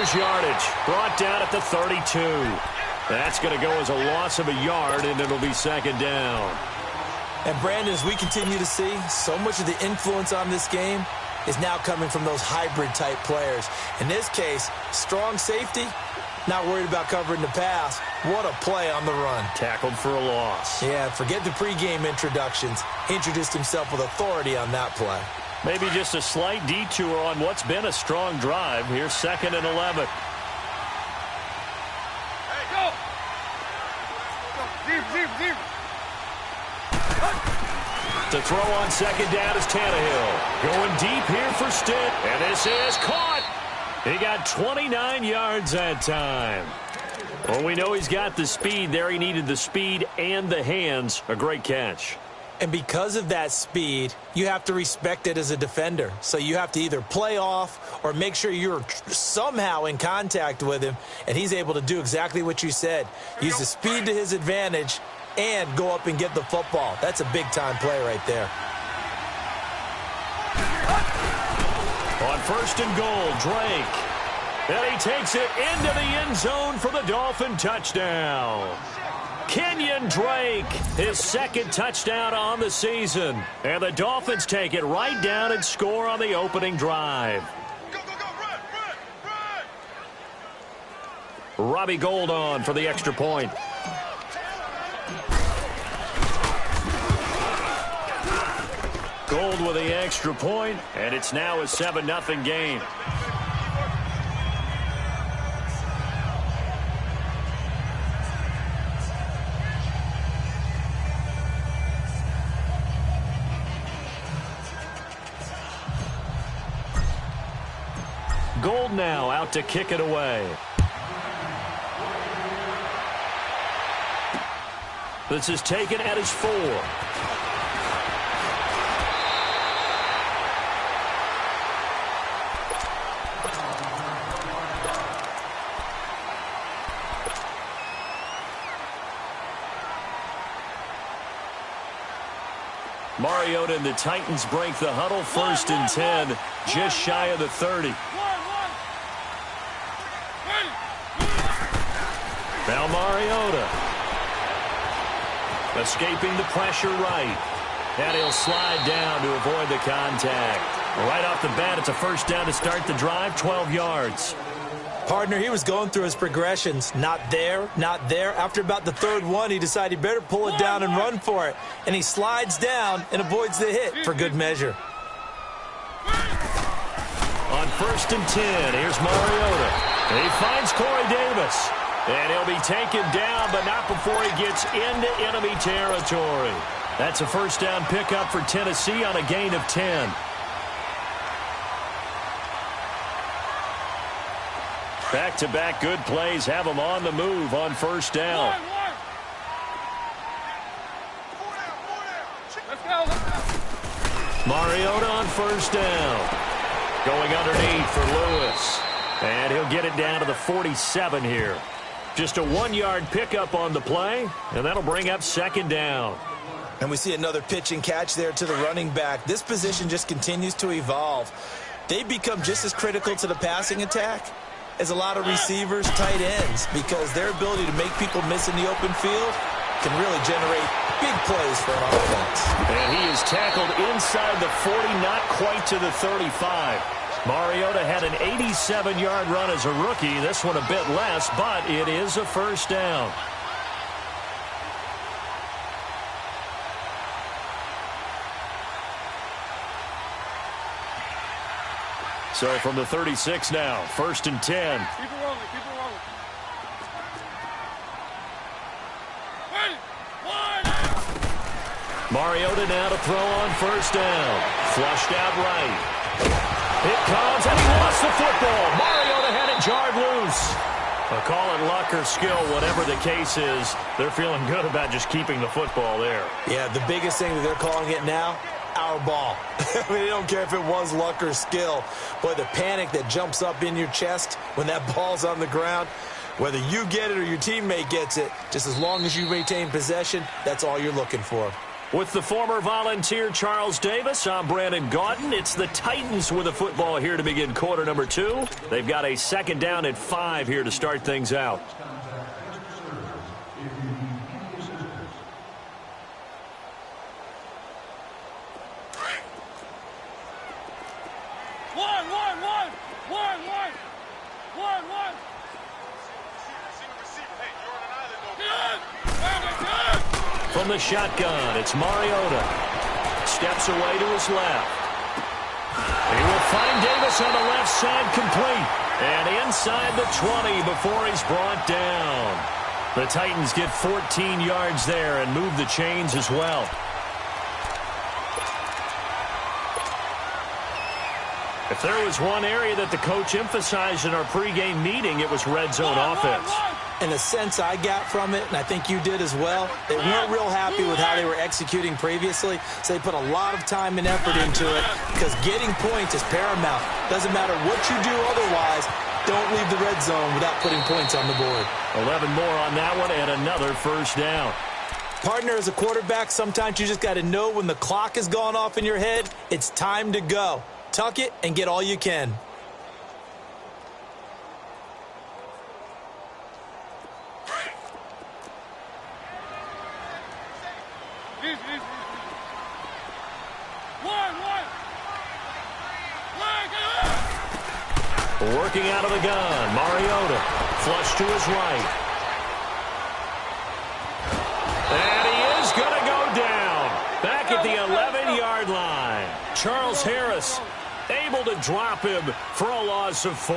lose yardage. Brought down at the 32. That's going to go as a loss of a yard, and it'll be second down. And, Brandon, as we continue to see, so much of the influence on this game is now coming from those hybrid-type players. In this case, strong safety, not worried about covering the pass. What a play on the run. Tackled for a loss. Yeah, forget the pregame introductions. Introduced himself with authority on that play. Maybe just a slight detour on what's been a strong drive. Here's 2nd and 11. Hey, go! Deep. To throw on 2nd down is Tannehill. Going deep here for Stitt. And this is caught. He got 29 yards that time. Well, we know he's got the speed there. He needed the speed and the hands. A great catch. And because of that speed, you have to respect it as a defender. So you have to either play off or make sure you're somehow in contact with him, and he's able to do exactly what you said. Use the speed to his advantage and go up and get the football. That's a big-time play right there. On 1st and goal, Drake. And he takes it into the end zone for the Dolphin touchdown. Kenyon Drake, his 2nd touchdown on the season. And the Dolphins take it right down and score on the opening drive. Go, run! Robbie Gould on for the extra point. Gould with the extra point, and it's now a 7-0 game. Gould now out to kick it away. This is taken at his 4. Mariota and the Titans break the huddle. 1st and 10, just shy of the 30. Now Mariota escaping the pressure right. And he'll slide down to avoid the contact. Right off the bat, it's a 1st down to start the drive, 12 yards. Partner, he was going through his progressions. Not there, not there. After about the 3rd one, he decided he better pull it down and run for it. And he slides down and avoids the hit for good measure. On 1st and 10, here's Mariota. He finds Corey Davis. And he'll be taken down, but not before he gets into enemy territory. That's a 1st down pickup for Tennessee on a gain of 10. Back-to-back good plays have him on the move on 1st down. Mariota on 1st down. Going underneath for Lewis. And he'll get it down to the 47 here. Just a 1-yard pickup on the play, and that'll bring up 2nd down. And we see another pitch and catch there to the running back. This position just continues to evolve. They've become just as critical to the passing attack as a lot of receivers, tight ends, because their ability to make people miss in the open field can really generate big plays for an offense. And he is tackled inside the 40, not quite to the 35. Mariota had an 87-yard run as a rookie. This one a bit less, but it is a 1st down. So from the 36 now, 1st and 10. Keep it rolling, keep it rolling. Mariota now to throw on 1st down. Flushed out right. It comes, and he lost the football. Mariota had it jarred loose. A call it luck or skill, whatever the case is, they're feeling good about just keeping the football there. Yeah, the biggest thing that they're calling it now, our ball. I mean, they don't care if it was luck or skill. Boy, the panic that jumps up in your chest when that ball's on the ground, whether you get it or your teammate gets it, just as long as you retain possession, that's all you're looking for. With the former Volunteer Charles Davis, I'm Brandon Gaudin. It's the Titans with the football here to begin quarter number 2. They've got a second down at 5 here to start things out. From the shotgun, it's Mariota. Steps away to his left. He will find Davis on the left side, complete. And inside the 20 before he's brought down. The Titans get 14 yards there and move the chains as well. If there was one area that the coach emphasized in our pregame meeting, it was red zone offense. And the sense I got from it, and I think you did as well, they weren't real happy with how they were executing previously, so they put a lot of time and effort into it because getting points is paramount. Doesn't matter what you do otherwise, don't leave the red zone without putting points on the board. 11 more on that one and another first down. Partner, as a quarterback, sometimes you just got to know when the clock has gone off in your head, it's time to go. Tuck it and get all you can. Working out of the gun, Mariota. Flush to his right. And he is going to go down. Back at the 11-yard line. Charles Harris able to drop him for a loss of 4.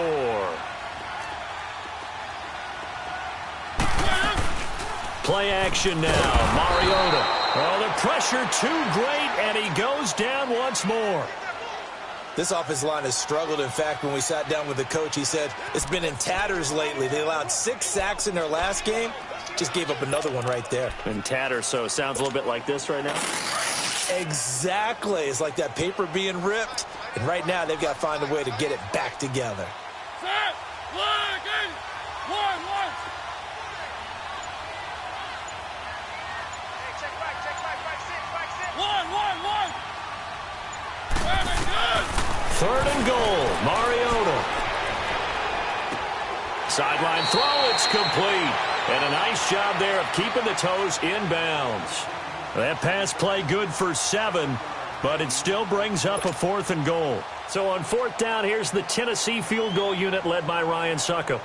Play action now. Mariota. Oh, the pressure too great, and he goes down once more. This offensive line has struggled. In fact, when we sat down with the coach, he said it's been in tatters lately. They allowed 6 sacks in their last game. Just gave up another one right there. In tatters, so it sounds a little bit like this right now? Exactly. It's like that paper being ripped. And right now, they've got to find a way to get it back together. Set, leg, in, one. Check back, sit. One. Very good. 3rd and goal, Mariota. Sideline throw, it's complete. And a nice job there of keeping the toes inbounds. That pass play good for 7, but it still brings up a 4th and goal. So on 4th down, here's the Tennessee field goal unit led by Ryan Suckup.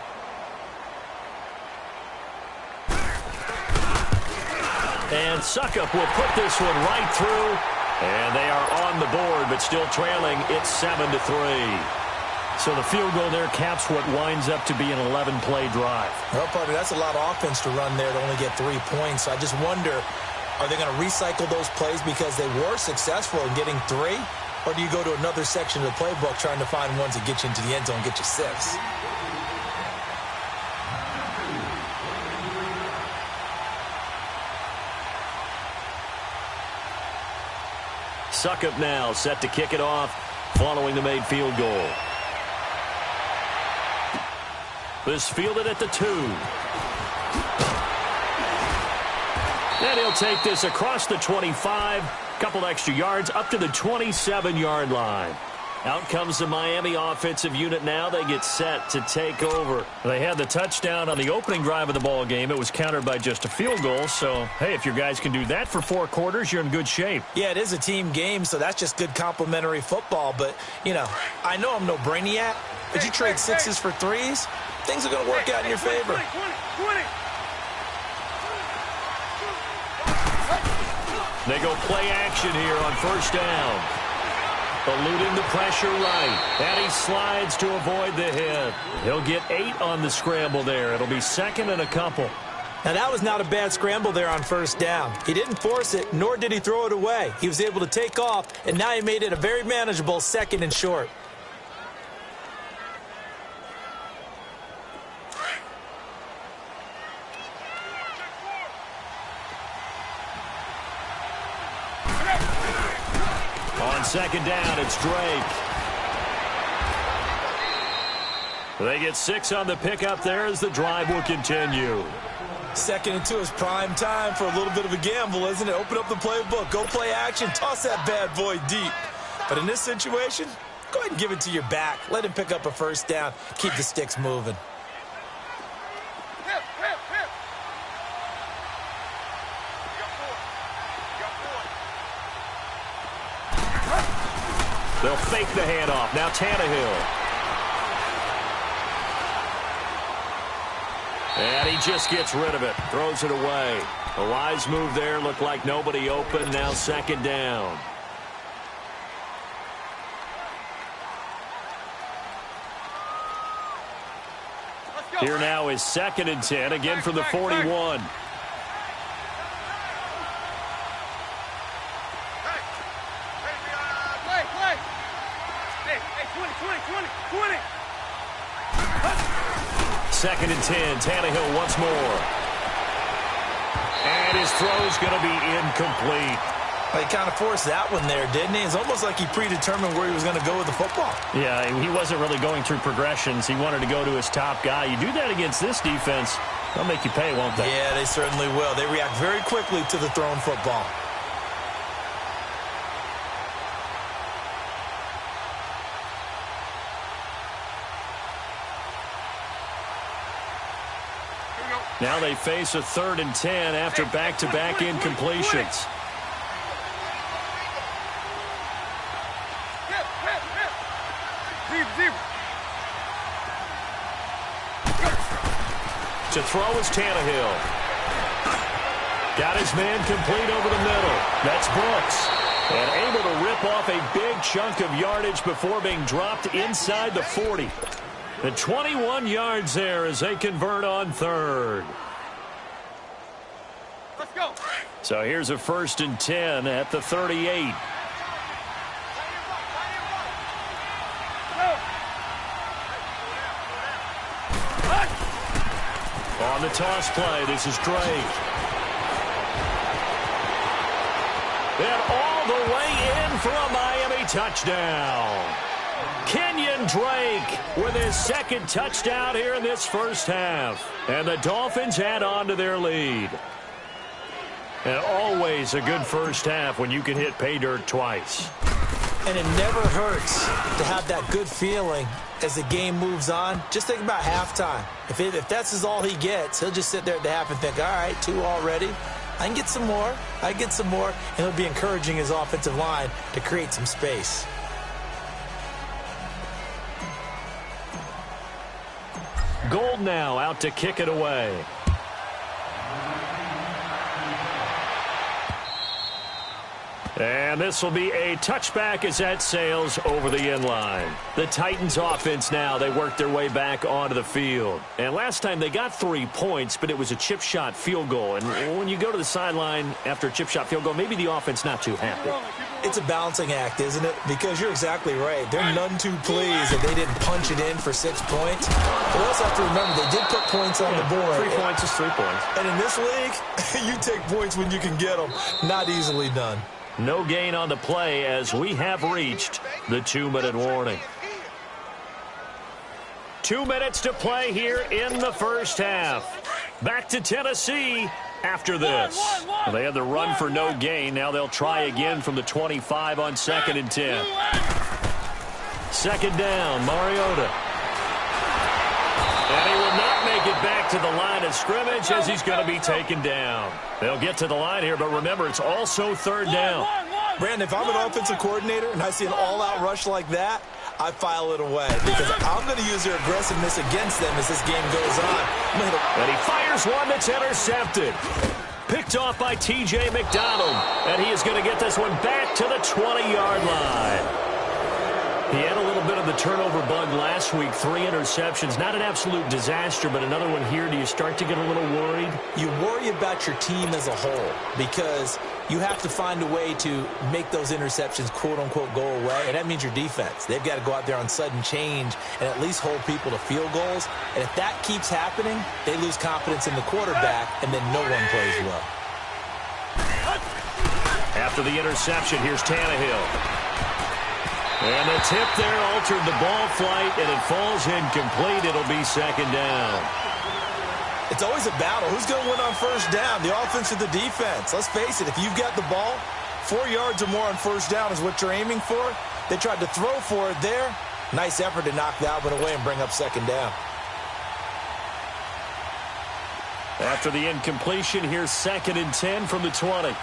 And Suckup will put this one right through. And they are on the board, but still trailing. It's 7-3. So the field goal there caps what winds up to be an 11-play drive. Well, partner, that's a lot of offense to run there to only get 3 points. So I just wonder, are they going to recycle those plays because they were successful in getting 3? Or do you go to another section of the playbook trying to find ones that get you into the end zone and get you 6? Suckup now set to kick it off following the made field goal. This fielded at the 2. And he'll take this across the 25, couple extra yards up to the 27-yard line. Out comes the Miami offensive unit now. They get set to take over. They had the touchdown on the opening drive of the ball game. It was countered by just a field goal. So, hey, if your guys can do that for 4 quarters, you're in good shape. Yeah, it is a team game, so that's just good complimentary football. But, you know, I know I'm no brainiac, but you trade 6s for 3s, things are going to work out in your favor. 20. They go play action here on 1st down. Eluding the pressure right. And he slides to avoid the hit. He'll get 8 on the scramble there. It'll be 2nd and a couple. Now, that was not a bad scramble there on 1st down. He didn't force it, nor did he throw it away. He was able to take off, and now he made it a very manageable 2nd and short. On 2nd down, it's Drake. They get 6 on the pickup there as the drive will continue. Second into his prime time for a little bit of a gamble, isn't it? Open up the playbook, go play action, toss that bad boy deep. But in this situation, go ahead and give it to your back. Let him pick up a first down. Keep the sticks moving. They'll fake the handoff. Now Tannehill. And he just gets rid of it. Throws it away. A wise move there. Looked like nobody open. Now second down. Here now is 2nd and 10. Again from the 41. Second and 10. Tannehill once more. And his throw's going to be incomplete. Well, he kind of forced that one there, didn't he? It's almost like he predetermined where he was going to go with the football. Yeah, he wasn't really going through progressions. He wanted to go to his top guy. You do that against this defense, they'll make you pay, won't they? Yeah, they certainly will. They react very quickly to the thrown football. Now they face a 3rd and 10 after back-to-back incompletions. To throw is Tannehill. Got his man complete over the middle. That's Brooks. And able to rip off a big chunk of yardage before being dropped inside the 40. The 21 yards there as they convert on 3rd. Let's go. So here's a 1st and 10 at the 38. On the toss play, this is Drake. And all the way in for a Miami touchdown. Kenyon Drake with his 2nd touchdown here in this first half. And the Dolphins add on to their lead. And always a good first half when you can hit pay dirt twice. And it never hurts to have that good feeling as the game moves on. Just think about halftime. If that's all he gets, he'll just sit there at the half and think, all right, 2 already. I can get some more. I can get some more. And he'll be encouraging his offensive line to create some space. Gold now out to kick it away. And this will be a touchback as that sails over the end line. The Titans offense now, they work their way back onto the field. And last time they got 3 points, but it was a chip shot field goal. And when you go to the sideline after a chip shot field goal, maybe the offense not too happy. It's a balancing act, isn't it? Because you're exactly right. They're none too pleased that they didn't punch it in for 6 points. But we also have to remember they did put points on the board. 3 points is 3 points. And in this league, you take points when you can get them. Not easily done. No gain on the play as we have reached the 2-minute warning. 2 minutes to play here in the first half. Back to Tennessee after this. They had the run for no gain. Now they'll try again from the 25 on 2nd and 10. 2nd down, Mariota. And he will not make it back to the line of scrimmage as he's going to be taken down. They'll get to the line here, but remember, it's also 3rd down. Brandon, if I'm an offensive coordinator and I see an all-out rush like that, I file it away because I'm going to use their aggressiveness against them as this game goes on. And he fires one that's intercepted. Picked off by T.J. McDonald. And he is going to get this one back to the 20-yard line. He had a little bit of the turnover bug last week. 3 interceptions. Not an absolute disaster, but another one here. Do you start to get a little worried? You worry about your team as a whole because you have to find a way to make those interceptions, quote-unquote, go away. And that means your defense. They've got to go out there on sudden change and at least hold people to field goals. And if that keeps happening, they lose confidence in the quarterback, and then no one plays well. After the interception, here's Tannehill. And the tip there altered the ball flight, and it falls incomplete. It'll be 2nd down. It's always a battle. Who's going to win on first down, the offense or the defense? Let's face it, if you've got the ball, 4 yards or more on first down is what you're aiming for. They tried to throw for it there. Nice effort to knock that one away and bring up second down. After the incompletion, here's 2nd and 10 from the 20.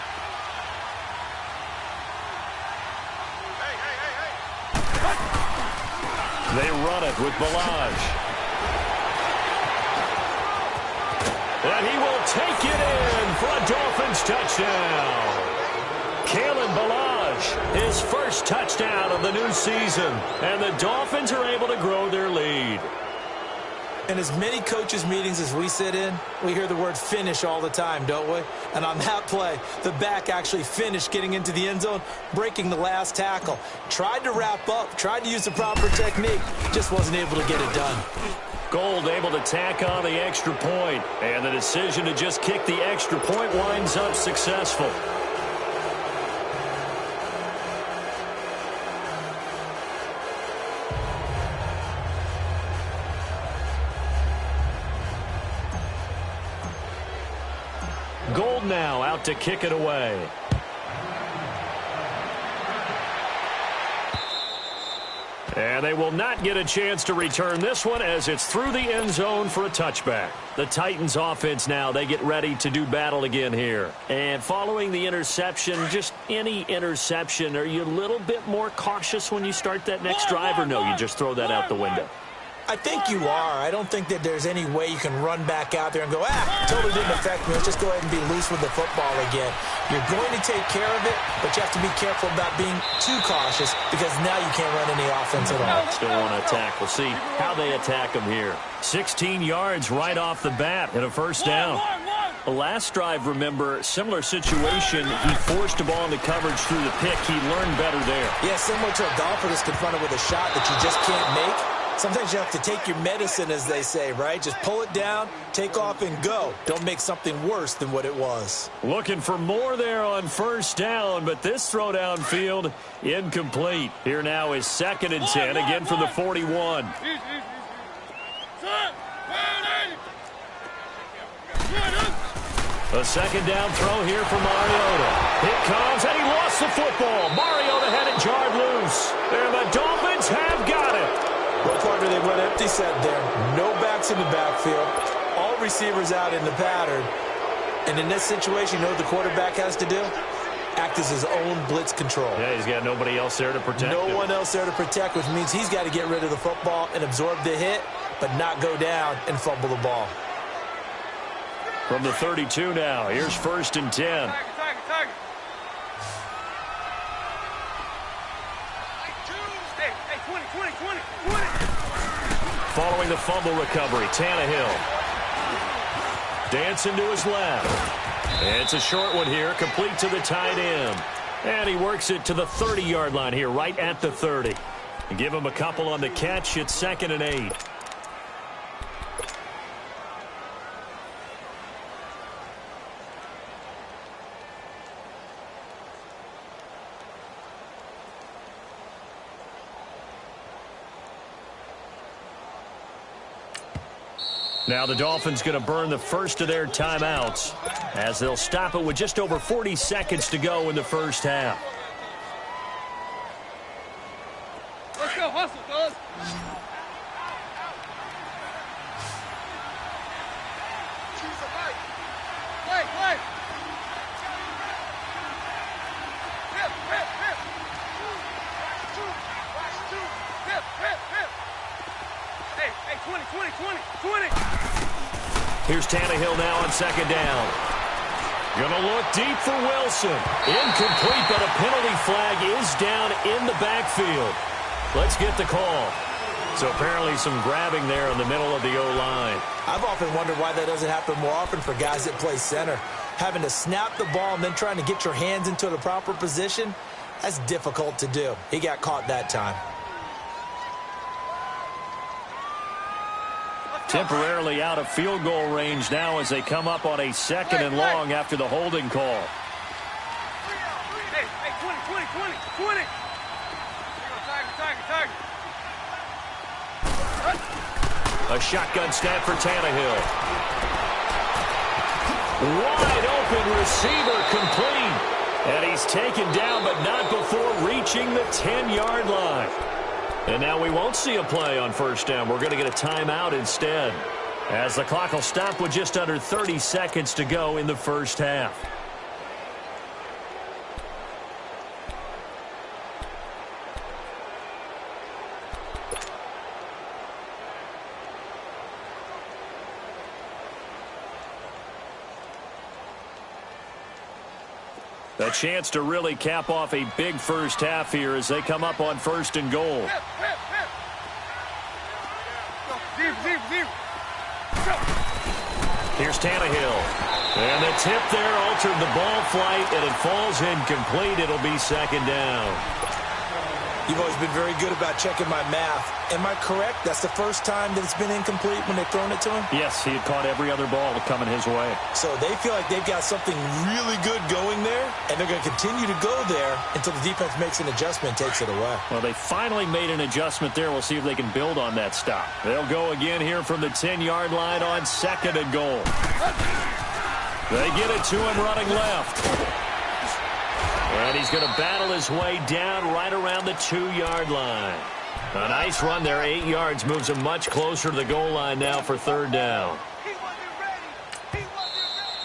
They run it with Balaj. And he will take it in for a Dolphins touchdown. Kalen Balaj, his first touchdown of the new season. And the Dolphins are able to grow their lead. In as many coaches' meetings as we sit in, we hear the word finish all the time, don't we? And on that play, the back actually finished getting into the end zone, breaking the last tackle. Tried to wrap up, tried to use the proper technique, just wasn't able to get it done. Gold able to tack on the extra point, and the decision to just kick the extra point winds up successful. Gold now out to kick it away. And they will not get a chance to return this one as it's through the end zone for a touchback. The Titans offense now, they get ready to do battle again here. And following the interception, just any interception, are you a little bit more cautious when you start that next drive, or no, you just throw that out the window? I think you are. I don't think that there's any way you can run back out there and go, totally didn't affect me. Let's just go ahead and be loose with the football again. You're going to take care of it, but you have to be careful about being too cautious because now you can't run any offense at all. Still want to attack. We'll see how they attack them here. 16 yards right off the bat and a first down. The last drive, remember, similar situation. He forced the ball into coverage through the pick. He learned better there. Yeah, similar to a golfer that's confronted with a shot that you just can't make. Sometimes you have to take your medicine, as they say, right? Just pull it down, take off, and go. Don't make something worse than what it was. Looking for more there on first down, but this throw downfield incomplete. Here now is 2nd and 10, again from the 41. A second down throw here for Mariota. It comes, and he lost the football. Mariota had it jarred loose. And the Dolphins have got it. What Carter, they went empty set there. No backs in the backfield. All receivers out in the pattern. And in this situation, you know what the quarterback has to do? Act as his own blitz control. Yeah, he's got nobody else there to protect him. No one else there to protect, which means he's got to get rid of the football and absorb the hit, but not go down and fumble the ball. From the 32 now, here's 1st and 10. Following the fumble recovery, Tannehill. Dancing to his left. And it's a short one here, complete to the tight end. And he works it to the 30-yard line here, right at the 30. And give him a couple on the catch. It's 2nd and 8. Now the Dolphins going to burn the first of their timeouts as they'll stop it with just over 40 seconds to go in the first half. Let's go hustle, fellas. Play. Rip. Hey, 20. Here's Tannehill now on 2nd down. Gonna look deep for Wilson. Incomplete, but a penalty flag is down in the backfield. Let's get the call. So apparently some grabbing there in the middle of the O-line. I've often wondered why that doesn't happen more often for guys that play center. Having to snap the ball and then trying to get your hands into the proper position, that's difficult to do. He got caught that time. Temporarily out of field goal range now as they come up on a 2nd and long after the holding call. Hey, 20. A shotgun snap for Tannehill. Wide open receiver complete. And he's taken down, but not before reaching the 10-yard line. And now we won't see a play on first down. We're going to get a timeout instead, as the clock will stop with just under 30 seconds to go in the first half. A chance to really cap off a big first half here as they come up on first and goal. Here's Tannehill. And the tip there altered the ball flight, and it falls incomplete. It'll be second down. You've always been very good about checking my math. Am I correct? That's the first time that it's been incomplete when they've thrown it to him? Yes, he had caught every other ball coming his way. So they feel like they've got something really good going there, and they're going to continue to go there until the defense makes an adjustment and takes it away. Well, they finally made an adjustment there. We'll see if they can build on that stop. They'll go again here from the 10-yard line on second and goal. They get it to him running left. And he's going to battle his way down right around the 2-yard line. A nice run there, 8 yards, moves him much closer to the goal line now for third down.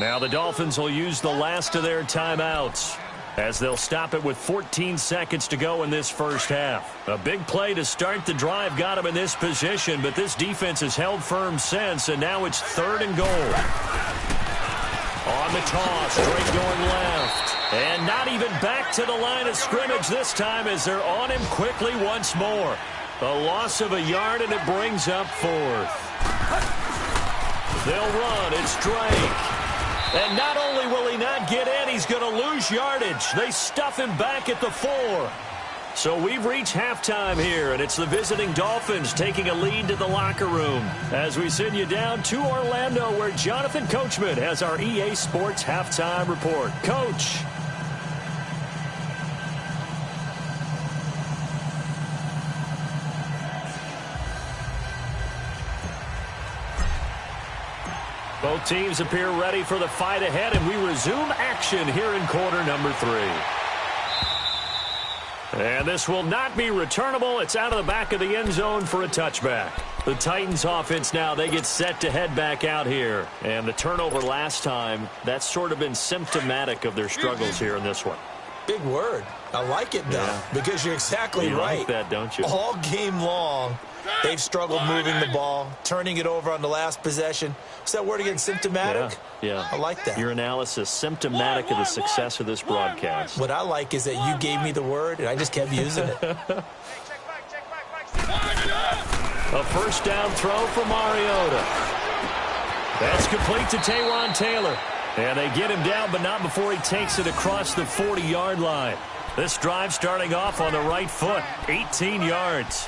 Now the Dolphins will use the last of their timeouts, as they'll stop it with 14 seconds to go in this first half. A big play to start the drive got him in this position, but this defense has held firm since, and now it's third and goal. On the toss, straight going left. And not even back to the line of scrimmage this time as they're on him quickly once more. A loss of a yard, and it brings up fourth. They'll run. It's Drake. And not only will he not get in, he's going to lose yardage. They stuff him back at the 4. So we've reached halftime here, and it's the visiting Dolphins taking a lead to the locker room as we send you down to Orlando, where Jonathan Coachman has our EA Sports halftime report. Coach. Both teams appear ready for the fight ahead, and we resume action here in quarter number 3. And this will not be returnable. It's out of the back of the end zone for a touchback. The Titans offense now, they get set to head back out here. And the turnover last time, that's sort of been symptomatic of their struggles here in this one. Big word. I like it, though, because you're exactly right. You like that, don't you? All game long, they've struggled moving the ball, turning it over on the last possession. What's that word again, symptomatic? Yeah. I like that. Your analysis, symptomatic of the success of this broadcast. What I like is that you gave me the word, and I just kept using it. A first down throw for Mariota. That's complete to Taywan Taylor. And they get him down, but not before he takes it across the 40-yard line. This drive starting off on the right foot, 18 yards.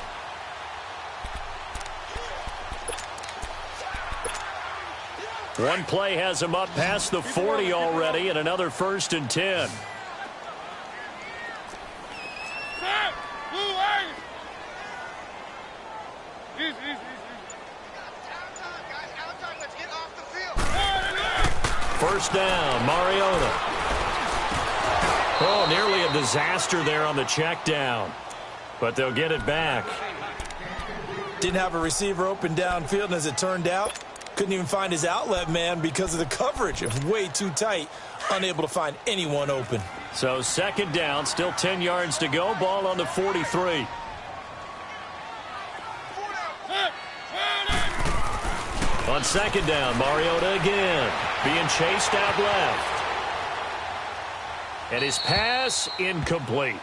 One play has him up past the 40 already, and another first and 10. First down, Mariota. Oh, nearly a disaster there on the check down. But they'll get it back. Didn't have a receiver open downfield, and as it turned out, couldn't even find his outlet man because of the coverage. It was way too tight, unable to find anyone open. So second down, still 10 yards to go. Ball on the 43. On second down, Mariota again, being chased out left. And his pass incomplete.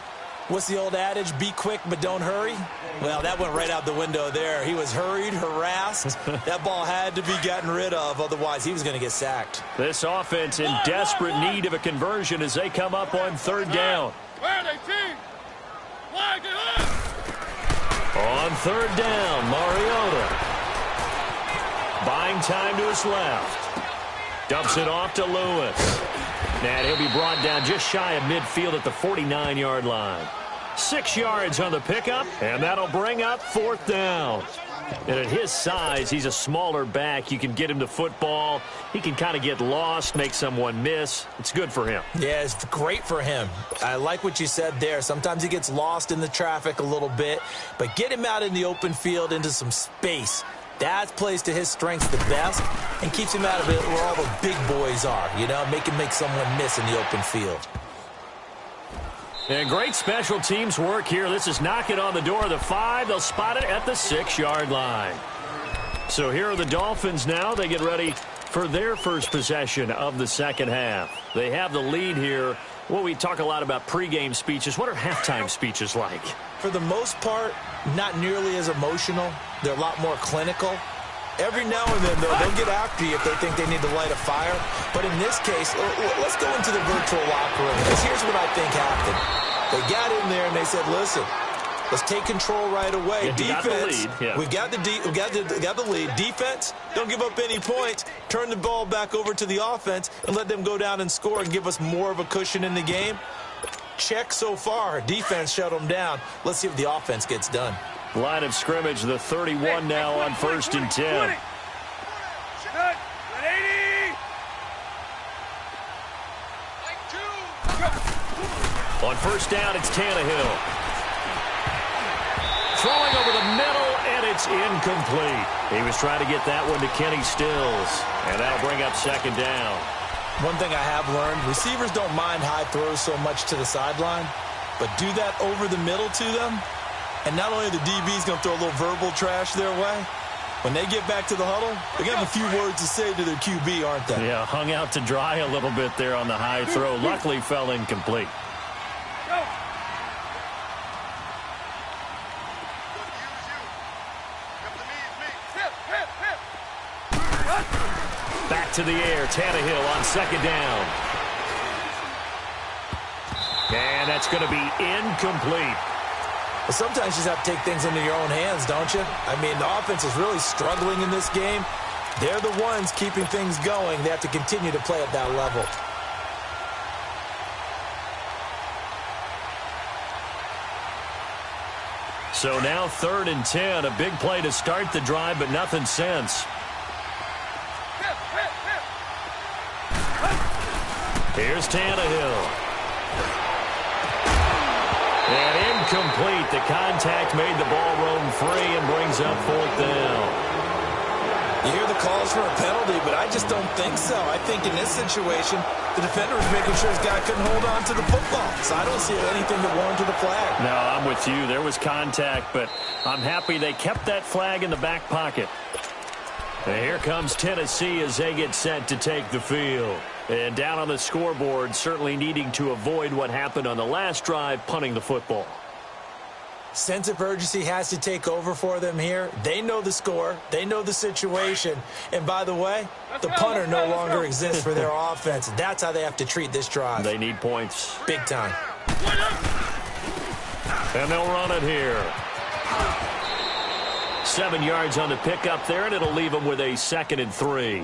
What's the old adage? Be quick, but don't hurry. Well, that went right out the window there. He was hurried, harassed. That ball had to be gotten rid of, otherwise he was going to get sacked. This offense in desperate need of a conversion as they come up on third down. On third down, Mariota. Buying time to his left. Dumps it off to Lewis. And he'll be brought down just shy of midfield at the 49-yard line. 6 yards on the pickup, and that'll bring up fourth down. And at his size, he's a smaller back. You can get him to football. He can kind of get lost, make someone miss. It's good for him. Yeah, it's great for him. I like what you said there. Sometimes he gets lost in the traffic a little bit, but get him out in the open field into some space. That plays to his strengths the best and keeps him out of it where all the big boys are, you know, make someone miss in the open field. And great special teams work here. This is knocking on the door of the 5. They'll spot it at the 6-yard line. So here are the Dolphins now. They get ready for their first possession of the second half. They have the lead here. Well, we talk a lot about pregame speeches. What are halftime speeches like? For the most part, not nearly as emotional. They're a lot more clinical. Every now and then, though, they'll get after you if they think they need to light a fire. But in this case, let's go into the virtual locker room, because here's what I think happened. They got in there and they said, listen, let's take control right away. Yeah, Defense, we've got the lead. Defense, don't give up any points. Turn the ball back over to the offense and let them go down and score and give us more of a cushion in the game. Check so far. Defense shut them down. Let's see if the offense gets done. Line of scrimmage, the 31 now on 1st and 10. On 1st down, it's Tannehill. Throwing over the middle, and it's incomplete. He was trying to get that one to Kenny Stills, and that'll bring up 2nd down. One thing I have learned, receivers don't mind high throws so much to the sideline, but do that over the middle to them, and not only the DB's going to throw a little verbal trash their way, when they get back to the huddle, they're going to have a few words to say to their QB, aren't they? Yeah, hung out to dry a little bit there on the high throw. Luckily fell incomplete. Back to the air, Tannehill on 2nd down. And that's going to be incomplete. Well, sometimes you just have to take things into your own hands, don't you? I mean, the offense is really struggling in this game. They're the ones keeping things going. They have to continue to play at that level. So now 3rd and 10, a big play to start the drive, but nothing since. Here's Tannehill. And incomplete. The contact made the ball roam free and brings up 4th down. You hear the calls for a penalty, but I just don't think so. I think in this situation, the defender was making sure his guy couldn't hold on to the football. So I don't see anything that warranted a flag. No, I'm with you. There was contact, but I'm happy they kept that flag in the back pocket. And here comes Tennessee as they get set to take the field. And down on the scoreboard, certainly needing to avoid what happened on the last drive, punting the football. Sense of urgency has to take over for them here. They know the score. They know the situation. And by the way, the punter no longer exists for their offense. That's how they have to treat this drive. They need points. Big time. And they'll run it here. 7 yards on the pickup there, and it'll leave them with a 2nd and 3.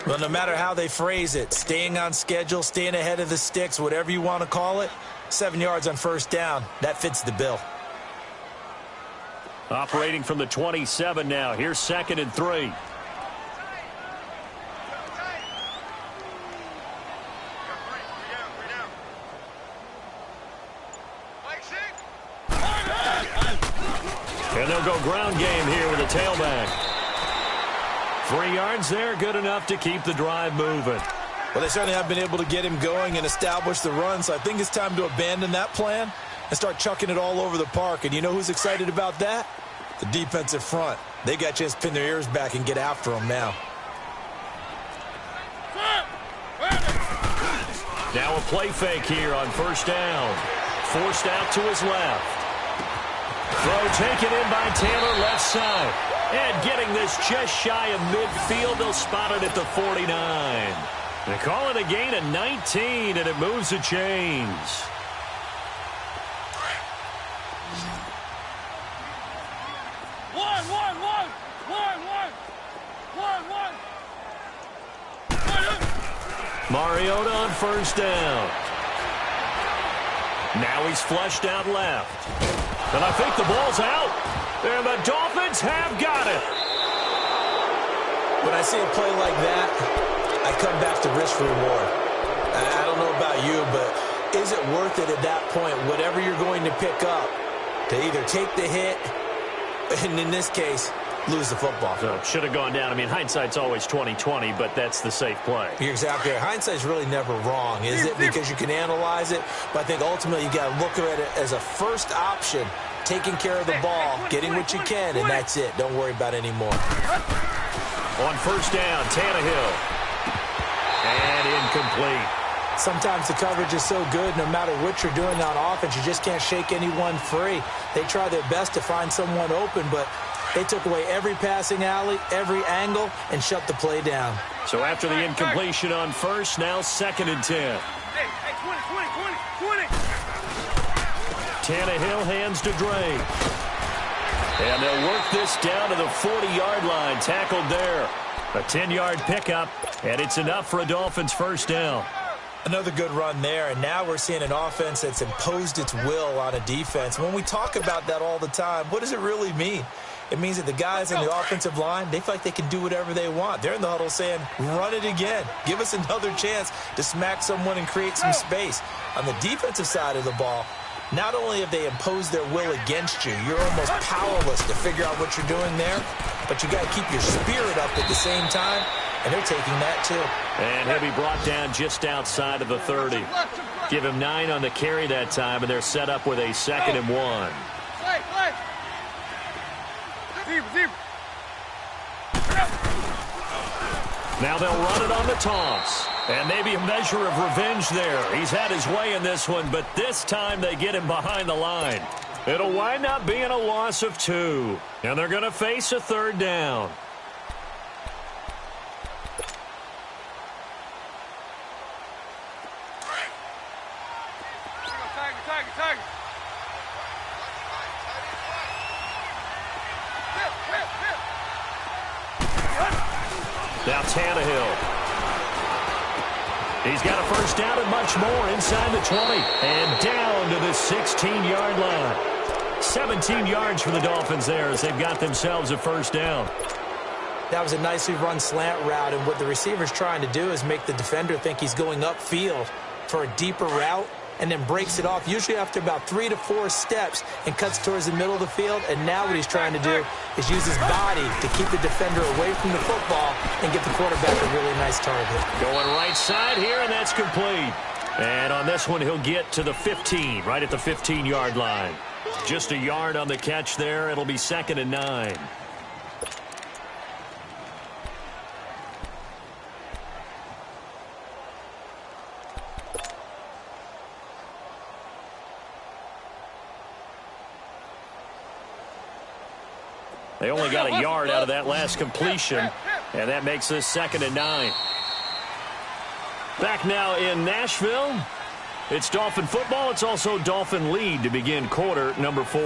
Well, no matter how they phrase it, staying on schedule, staying ahead of the sticks, whatever you want to call it, 7 yards on 1st down, that fits the bill. Operating from the 27 now. Here's 2nd and 3. And they'll go ground game here with a tailback. 3 yards there, good enough to keep the drive moving. Well, they certainly have been able to get him going and establish the run, so I think it's time to abandon that plan and start chucking it all over the park. And you know who's excited about that? The defensive front. They got a chance to pin their ears back and get after him now. Now a play fake here on 1st down. Forced out to his left. Throw taken in by Taylor, left side. And getting this just shy of midfield, they'll spot it at the 49. They call it a gain of 19, and it moves the chains. Mariota on 1st down. Now he's flushed out left. And I think the ball's out. And the Dolphins have got it. When I see a play like that, I come back to risk reward. I don't know about you, but is it worth it at that point, whatever you're going to pick up, to either take the hit, and in this case, lose the football? So should have gone down. I mean, hindsight's always 20/20, but that's the safe play. You're exactly right. Hindsight's really never wrong, is it? Because you can analyze it, but I think ultimately you got to look at it as a first option, taking care of the ball, getting what you can, and that's it. Don't worry about it anymore. On first down, Tannehill. And incomplete. Sometimes the coverage is so good, no matter what you're doing on offense, you just can't shake anyone free. They try their best to find someone open, but they took away every passing alley, every angle, and shut the play down. So after the incompletion on first, now 2nd and 10. Hey, 20. Tannehill hands to Drake. And they'll work this down to the 40-yard line, tackled there. A 10-yard pickup, and it's enough for a Dolphins first down. Another good run there, and now we're seeing an offense that's imposed its will on a defense. When we talk about that all the time, what does it really mean? It means that the guys on the offensive line, they feel like they can do whatever they want. They're in the huddle saying, run it again. Give us another chance to smack someone and create some space. On the defensive side of the ball, not only have they imposed their will against you, you're almost powerless to figure out what you're doing there, but you got to keep your spirit up at the same time, and they're taking that too. And he'll be brought down just outside of the 30. Give him 9 on the carry that time, and they're set up with a 2nd and 1. Play. Zebra. Now they'll run it on the toss. And maybe a measure of revenge there. He's had his way in this one, but this time they get him behind the line. It'll wind up being a loss of 2. And they're going to face a 3rd down. Tiger. Now Tannehill. He's got a first down and much more inside the 20. And down to the 16-yard line. 17 yards for the Dolphins there as they've got themselves a first down. That was a nicely run slant route, and what the receiver's trying to do is make the defender think he's going upfield for a deeper route, and then breaks it off, usually after about 3 to 4 steps, and cuts towards the middle of the field. And now what he's trying to do is use his body to keep the defender away from the football and give the quarterback a really nice target. Going right side here, and that's complete. And on this one, he'll get to the 15, right at the 15-yard line. Just a yard on the catch there. It'll be 2nd and 9. They only got a yard out of that last completion, and that makes this 2nd and 9. Back now in Nashville. It's Dolphin football. It's also Dolphin lead to begin quarter number 4.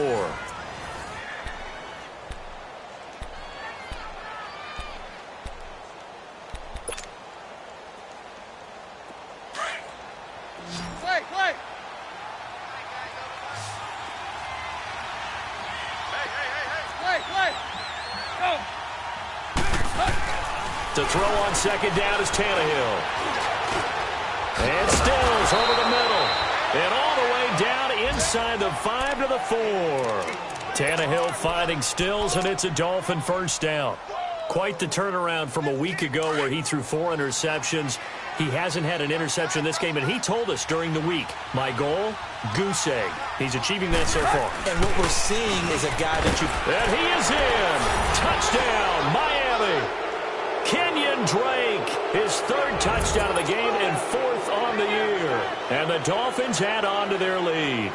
Play. Play. Go. To throw on 2nd down is Tannehill. And Stills over the middle. And all the way down inside the 5 to the 4. Tannehill finding Stills, and it's a Dolphin first down. Quite the turnaround from a week ago where he threw 4 interceptions. He hasn't had an interception this game, and he told us during the week, my goal, goose egg. He's achieving that so far. And what we're seeing is a guy that you... And he is in. Touchdown, Miami. Kenyon Drake, his 3rd touchdown of the game and 4th on the year. And the Dolphins add on to their lead.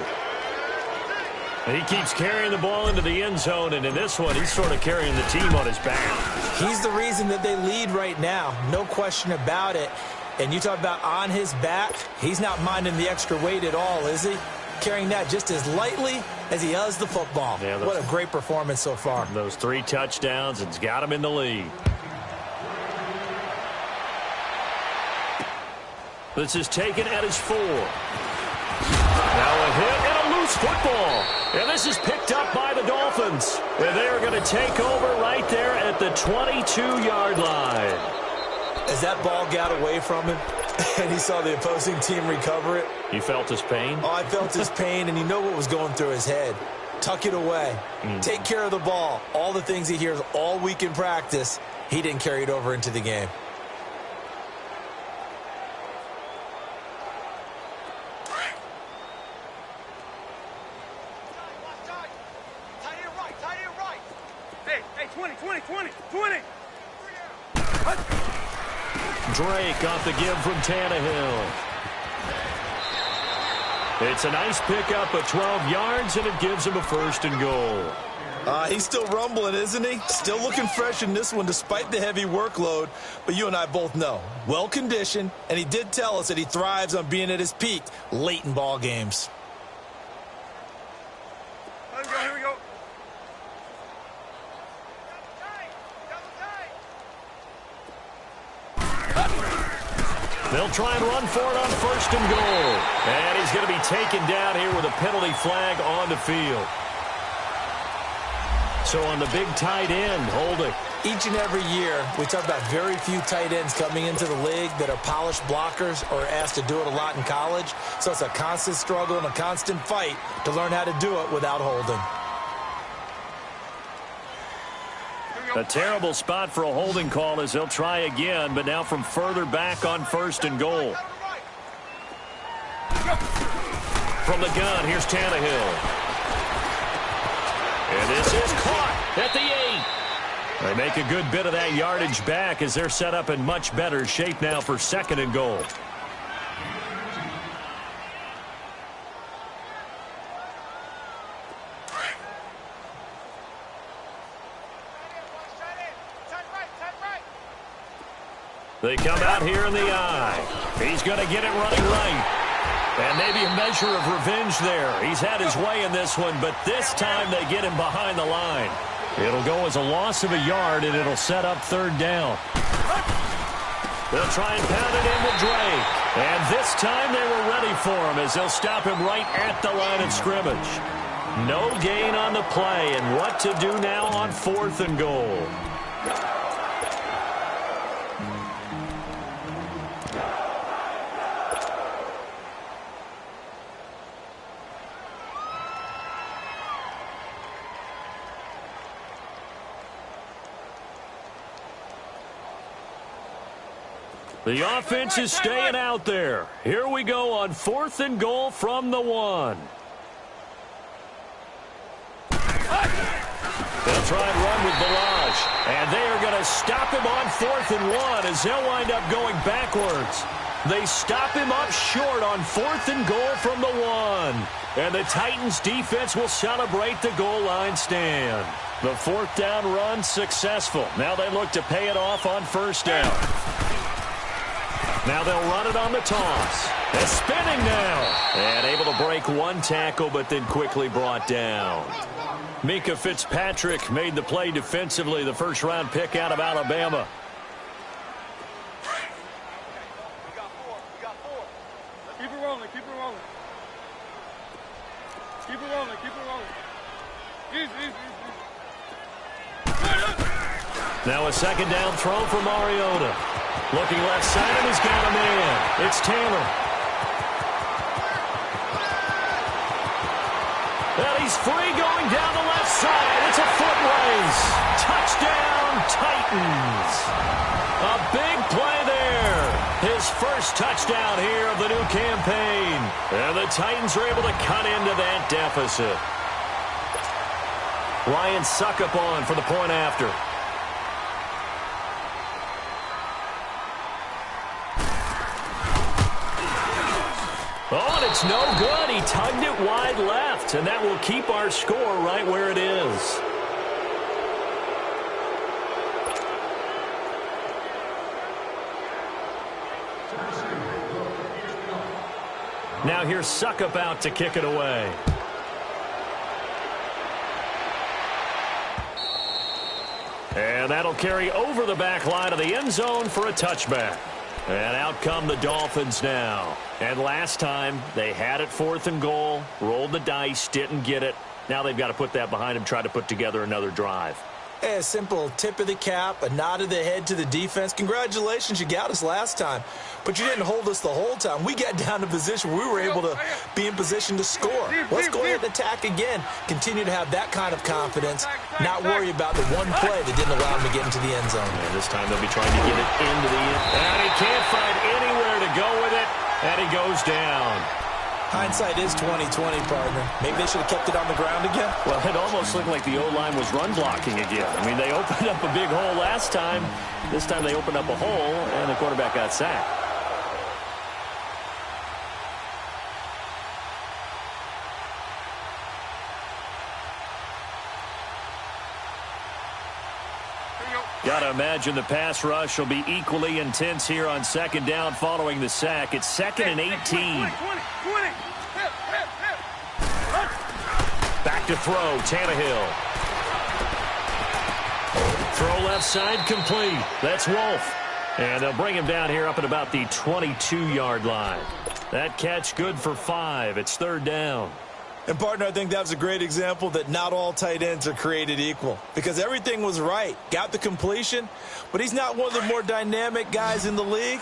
He keeps carrying the ball into the end zone, and in this one, he's sort of carrying the team on his back. He's the reason that they lead right now. No question about it. And you talk about on his back, he's not minding the extra weight at all, is he? Carrying that just as lightly as he does the football. Yeah, what a great performance so far. Those 3 touchdowns, and it's got him in the lead. This is taken at his 4. Now a hit and a loose football. And this is picked up by the Dolphins. And they are going to take over right there at the 22-yard line. As that ball got away from him and he saw the opposing team recover it. You felt his pain? Oh, I felt his pain, and you know what was going through his head. Tuck it away. Take care of the ball. All the things he hears all week in practice, he didn't carry it over into the game. Hey, 20. Drake off the give from Tannehill. It's a nice pickup of 12 yards, and it gives him a 1st and goal. He's still rumbling, isn't he? Still looking fresh in this one despite the heavy workload. But you and I both know, well-conditioned, and he did tell us that he thrives on being at his peak late in ball games. Here we go. They'll try and run for it on 1st and goal. And he's going to be taken down here with a penalty flag on the field. So on the big tight end, holding. Each and every year, we talk about very few tight ends coming into the league that are polished blockers or asked to do it a lot in college. So it's a constant struggle and a constant fight to learn how to do it without holding. A terrible spot for a holding call as they'll try again, but now from further back on 1st and goal. From the gun, here's Tannehill. And this is caught at the 8. They make a good bit of that yardage back as they're set up in much better shape now for 2nd and goal. They come out here in the eye. He's going to get it running right. And maybe a measure of revenge there. He's had his way in this one, but this time they get him behind the line. It'll go as a loss of a yard, and it'll set up 3rd down. They'll try and pound it in with Drake. And this time they were ready for him as they'll stop him right at the line of scrimmage. No gain on the play, and what to do now on 4th and goal. The offense is staying out there. Here we go on 4th and goal from the 1. They'll try and run with Balaj. And they are going to stop him on 4th and 1 as they'll wind up going backwards. They stop him up short on 4th and goal from the 1. And the Titans defense will celebrate the goal line stand. The 4th down run successful. Now they look to pay it off on 1st down. Now they'll run it on the toss. They're spinning now. And able to break one tackle, but then quickly brought down. Mika Fitzpatrick made the play defensively, the 1st-round pick out of Alabama. Keep it rolling. Easy. Now a 2nd down throw for Mariota. Looking left side, and he's got a man. It's Taylor. And he's free going down the left side. It's a foot race. Touchdown, Titans. A big play there. His 1st touchdown here of the new campaign. And the Titans are able to cut into that deficit. Ryan Suckup on for the point after. Oh, and it's no good. He tugged it wide left, and that will keep our score right where it is. Now here's Suckup out to kick it away. And that'll carry over the back line of the end zone for a touchback. And out come the Dolphins now. And last time, they had it 4th and goal, rolled the dice, didn't get it. Now they've got to put that behind them, try to put together another drive. Hey, a simple tip of the cap, a nod of the head to the defense. Congratulations, you got us last time. But you didn't hold us the whole time. We got down to position where we were able to be in position to score. Let's go ahead and attack again. Continue to have that kind of confidence, not worry about the one play that didn't allow them to get into the end zone. And this time they'll be trying to get it into the end. And he can't find anywhere to go with it, and he goes down. Hindsight is 20/20, partner. Maybe they should have kept it on the ground again. Well, it almost looked like the O-line was run blocking again. I mean, they opened up a big hole last time. This time they opened up a hole, and the quarterback got sacked. Got to imagine the pass rush will be equally intense here on 2nd down following the sack. It's 2nd and 18. 20. Back to throw, Tannehill. Throw left side complete. That's Wolf. And they'll bring him down here up at about the 22-yard line. That catch good for 5. It's 3rd down. And, partner, I think that was a great example that not all tight ends are created equal. Because everything was right. Got the completion, but he's not one of the more dynamic guys in the league.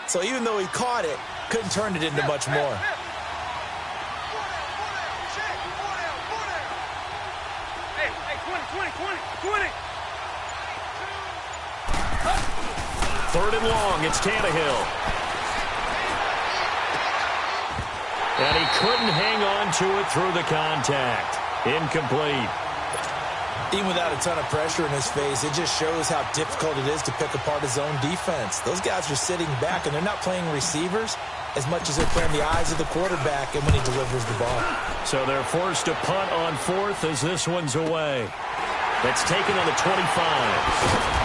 So even though he caught it, couldn't turn it into much more. Hey, 20. 3rd and long, it's Tannehill. And he couldn't hang on to it through the contact. Incomplete. Even without a ton of pressure in his face, it just shows how difficult it is to pick apart his own defense. Those guys are sitting back, and they're not playing receivers as much as they're playing the eyes of the quarterback and when he delivers the ball. So they're forced to punt on 4th as this one's away. That's taken on the 25.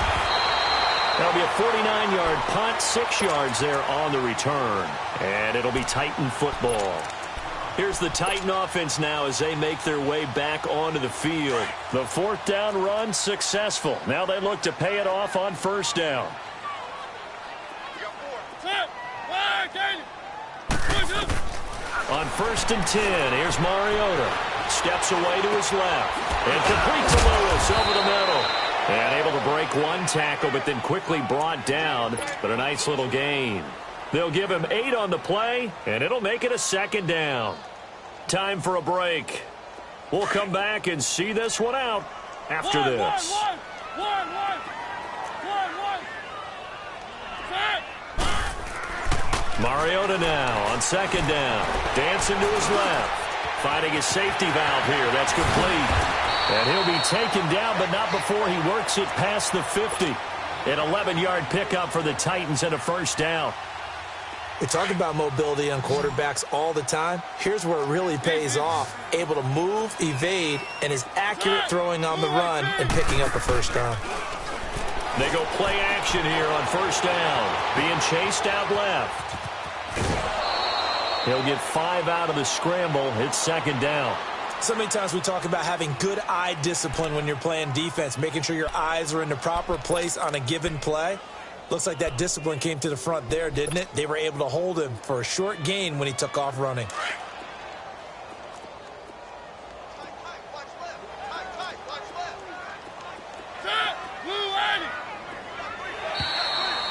That'll be a 49-yard punt, 6 yards there on the return. And it'll be Titan football. Here's the Titan offense now as they make their way back onto the field. The 4th down run successful. Now they look to pay it off on 1st down. On 1st and 10, here's Mariota. Steps away to his left. And complete to Lewis over the middle. And able to break one tackle, but then quickly brought down. But a nice little gain. They'll give him 8 on the play, and it'll make it a 2nd down. Time for a break. We'll come back and see this one out after this. Mariota now on 2nd down. Dancing to his left. Finding his safety valve here. That's complete. And he'll be taken down, but not before he works it past the 50. An 11-yard pickup for the Titans and a 1st down. We talk about mobility on quarterbacks all the time. Here's where it really pays off. Able to move, evade, and is accurate throwing on the run and picking up a 1st down. They go play action here on 1st down. Being chased out left. He'll get 5 out of the scramble. It's 2nd down. So many times we talk about having good eye discipline when you're playing defense, making sure your eyes are in the proper place on a given play. Looks like that discipline came to the front there, didn't it? They were able to hold him for a short gain when he took off running.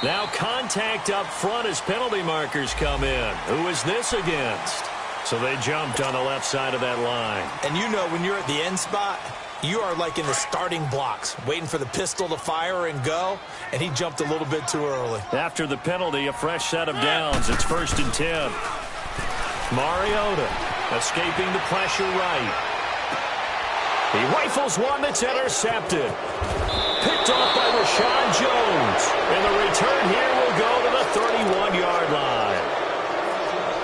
Now contact up front as penalty markers come in. Who is this against? So they jumped on the left side of that line. And you know when you're at the end spot, you are like in the starting blocks, waiting for the pistol to fire and go, and he jumped a little bit too early. After the penalty, a fresh set of downs. It's 1st and 10. Mariota escaping the pressure right. He rifles one that's intercepted. Picked off by Rashawn Jones. And the return here will go to the 31-yard line.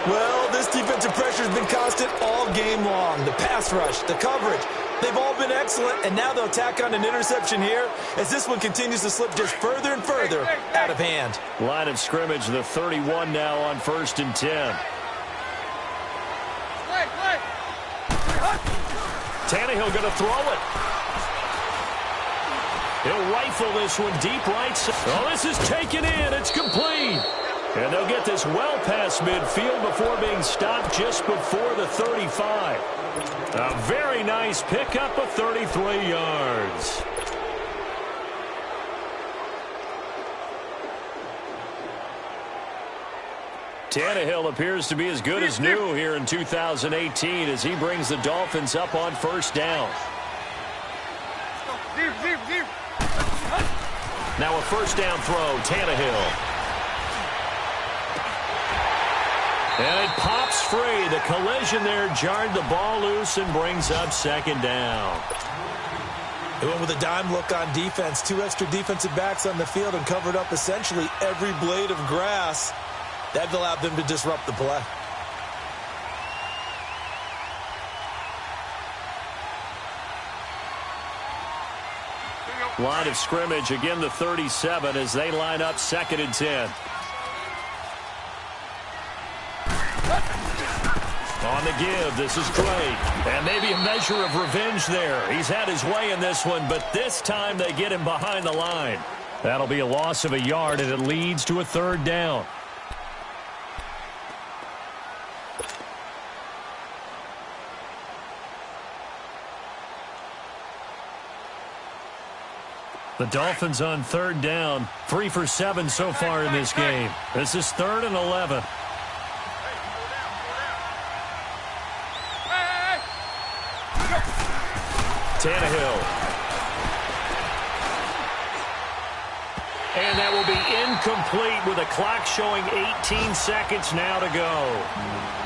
Well, this defensive pressure has been constant all game long. The pass rush, the coverage, they've all been excellent, and now they'll tack on an interception here as this one continues to slip just further and further out of hand. Line of scrimmage, the 31 now on 1st and 10. Tannehill going to throw it. He'll rifle this one deep right side. Oh, this is taken in. It's complete. And they'll get this well past midfield before being stopped just before the 35. A very nice pickup of 33 yards. Tannehill appears to be as good as new here in 2018 as he brings the Dolphins up on first down. Now a first down throw, Tannehill. And it pops free. The collision there jarred the ball loose and brings up second down. They went with a dime look on defense. 2 extra defensive backs on the field and covered up essentially every blade of grass. That allowed them to disrupt the play. Line of scrimmage, again the 37 as they line up 2nd and 10. On the give, this is Drake. And maybe a measure of revenge there. He's had his way in this one, but this time they get him behind the line. That'll be a loss of a yard, and it leads to a 3rd down. The Dolphins on 3rd down, 3 for 7 so far in this game. This is 3rd and 11. Tannehill. And that will be incomplete with a clock showing 18 seconds now to go.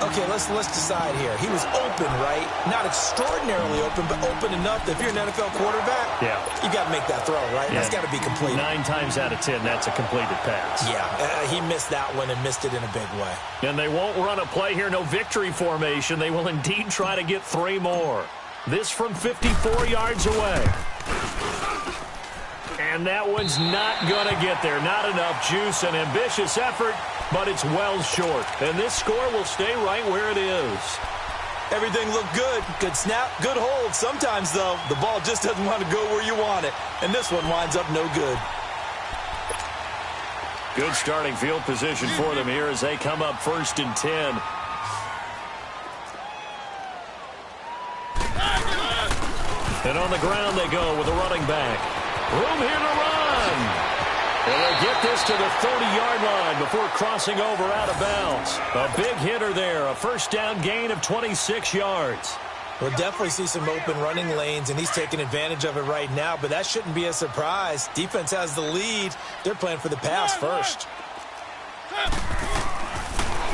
Okay, let's decide here. He was open, right? Not extraordinarily open, but open enough that if you're an NFL quarterback, you got to make that throw, right? Yeah. That's got to be completed. 9 times out of 10, that's a completed pass. Yeah, he missed that one and missed it in a big way. And they won't run a play here, no victory formation. They will indeed try to get 3 more. This from 54 yards away. And that one's not going to get there. Not enough juice, an ambitious effort, but it's well short. And this score will stay right where it is. Everything looked good. Good snap, good hold. Sometimes, though, the ball just doesn't want to go where you want it. And this one winds up no good. Good starting field position for them here as they come up 1st and 10. And on the ground they go with a running back. Room here to run. And they'll get this to the 30-yard line before crossing over out of bounds. A big hitter there. A first down gain of 26 yards. We'll definitely see some open running lanes, and he's taking advantage of it right now, but that shouldn't be a surprise. Defense has the lead. They're playing for the pass first.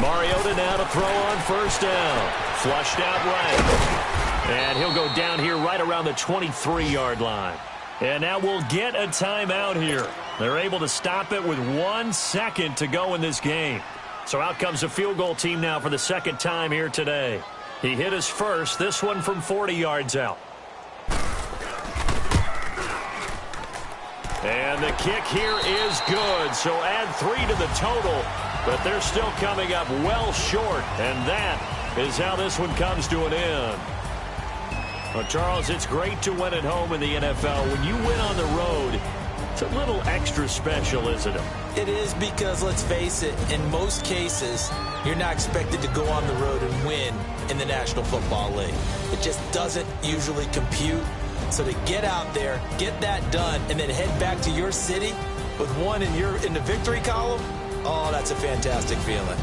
Mariota now to throw on first down. Flushed out right. And he'll go down here right around the 23-yard line. And now we'll get a timeout here. They're able to stop it with 1 second to go in this game. So out comes the field goal team now for the 2nd time here today. He hit his first, this one from 40 yards out. And the kick here is good. So add 3 to the total. But they're still coming up well short. And that is how this one comes to an end. Well, Charles, it's great to win at home in the NFL. When you win on the road, it's a little extra special, isn't it? It is because, let's face it, in most cases, you're not expected to go on the road and win in the National Football League. It just doesn't usually compute. So to get out there, get that done, and then head back to your city with one in the victory column, oh, that's a fantastic feeling.